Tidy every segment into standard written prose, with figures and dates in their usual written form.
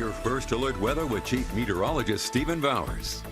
your first alert weather with Chief Meteorologist Stephen Bowers.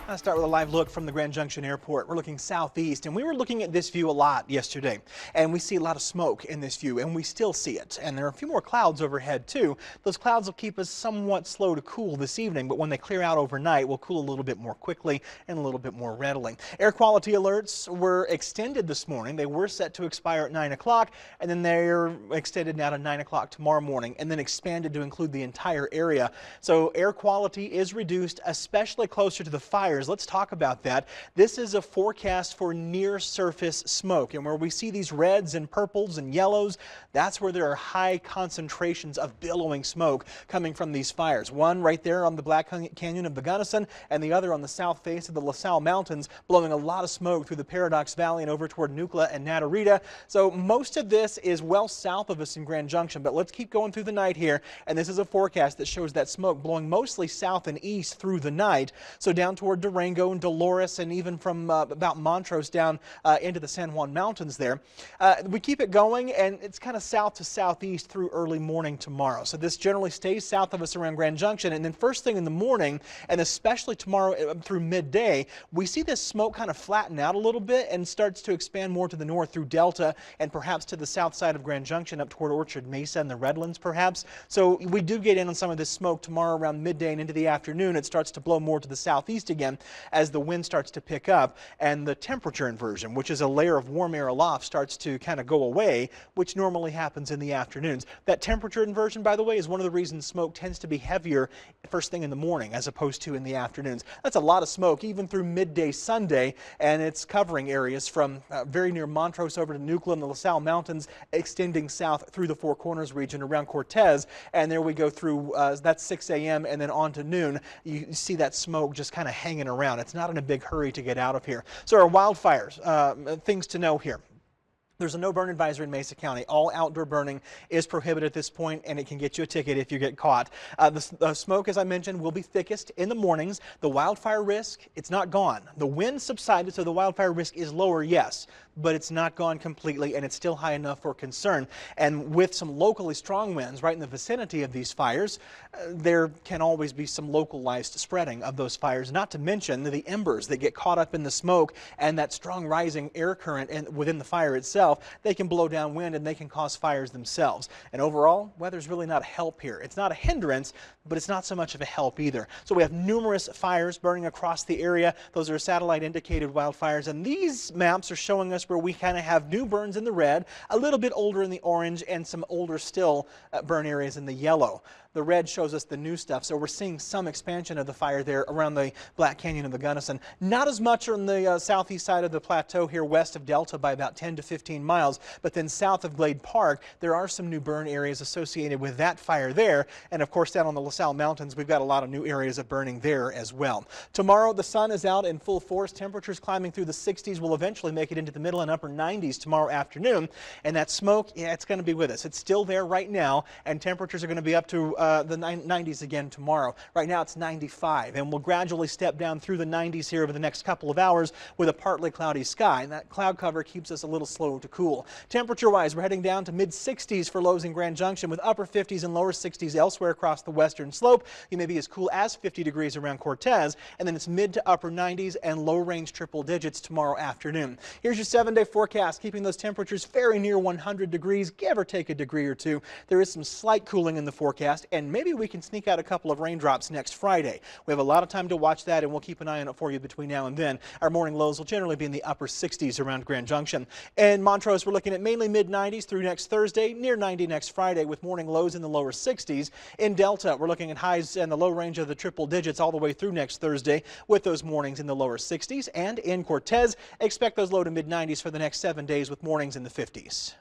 I'll start with a live look from the Grand Junction Airport. We're looking southeast, and we were looking at this view a lot yesterday, and we see a lot of smoke in this view, and we still see it. And there are a few more clouds overhead too. Those clouds will keep us somewhat slow to cool this evening, but when they clear out overnight, we'll cool a little bit more quickly and a little bit more readily. Air quality alerts were extended this morning. They were set to expire at 9 o'clock, and then they're extended now to 9 o'clock tomorrow morning, and then expanded to include the entire area. So air quality is reduced, especially closer to the fires. Let's talk about that. This is a forecast for near surface smoke, and where we see these reds and purples and yellows, that's where there are high concentrations of billowing smoke coming from these fires. One right there on the Black Canyon of the Gunnison, and the other on the south face of the LaSalle Mountains, blowing a lot of smoke through the Paradox Valley and over toward Nucla and Natarita. So most of this is well south of us in Grand Junction, but let's keep going through the night here, and this is a forecast that shows that smoke blowing mostly south and east through the night. So down toward Durango and Dolores, and even from about Montrose down into the San Juan Mountains there. We keep it going, and it's kind of south to southeast through early morning tomorrow. So this generally stays south of us around Grand Junction, and then first thing in the morning, and especially tomorrow through midday, we see this smoke kind of flatten out a little bit and starts to expand more to the north through Delta and perhaps to the south side of Grand Junction up toward Orchard Mesa and the Redlands perhaps. So we do get in on some of this smoke tomorrow around midday and into the afternoon. It starts to blow more to the southeast again as the wind starts to pick up, and the temperature inversion, which is a layer of warm air aloft, starts to kind of go away, which normally happens in the afternoons. That temperature inversion, by the way, is one of the reasons smoke tends to be heavier first thing in the morning as opposed to in the afternoons. That's a lot of smoke even through midday Sunday, and it's covering areas from very near Montrose over to Nucla and the LaSalle Mountains, extending south through the Four Corners region around Cortez, and there we go through that's 6 a.m. and then on to noon. You see that smoke just kind of hanging around. It's not in a big hurry to get out of here. So our wildfires, things to know here. There's a no burn advisory in Mesa County. All outdoor burning is prohibited at this point, and it can get you a ticket if you get caught. The smoke, as I mentioned, will be thickest in the mornings. The wildfire risk, it's not gone. The wind subsided, so the wildfire risk is lower, yes, but it's not gone completely, and it's still high enough for concern. And with some locally strong winds right in the vicinity of these fires, there can always be some localized spreading of those fires, not to mention the embers that get caught up in the smoke and that strong rising air current within the fire itself. They can blow downwind and they can cause fires themselves. And overall, weather's really not a help here. It's not a hindrance, but it's not so much of a help either. So we have numerous fires burning across the area. Those are satellite indicated wildfires, and these maps are showing us where we kind of have new burns in the red, a little bit older in the orange, and some older still burn areas in the yellow. The red shows us the new stuff, so we're seeing some expansion of the fire there around the Black Canyon of the Gunnison. Not as much on the southeast side of the plateau here west of Delta by about 10 to 15 miles, but then south of Glade Park, there are some new burn areas associated with that fire there. And of course, down on the LaSalle Mountains, we've got a lot of new areas of burning there as well. Tomorrow, the sun is out in full force. Temperatures climbing through the 60s will eventually make it into the middle and upper 90s tomorrow afternoon. And that smoke, yeah, it's going to be with us. It's still there right now, and temperatures are going to be up to the 90s again tomorrow. Right now it's 95, and we'll gradually step down through the 90s here over the next couple of hours with a partly cloudy sky, and that cloud cover keeps us a little slow to cool. Temperature wise, we're heading down to mid 60s for lows in Grand Junction with upper 50s and lower 60s elsewhere across the western slope. You may be as cool as 50 degrees around Cortez, and then it's mid to upper 90s and low range triple digits tomorrow afternoon. Here's your 7-day forecast, keeping those temperatures very near 100 degrees, give or take a degree or two. There is some slight cooling in the forecast, and maybe we can sneak out a couple of raindrops next Friday. We have a lot of time to watch that, and we'll keep an eye on it for you between now and then. Our morning lows will generally be in the upper 60s around Grand Junction. In Montrose, we're looking at mainly mid-90s through next Thursday, near 90 next Friday with morning lows in the lower 60s. In Delta, we're looking at highs in the low range of the triple digits all the way through next Thursday with those mornings in the lower 60s. And in Cortez, expect those low to mid-90s for the next 7 days with mornings in the 50s.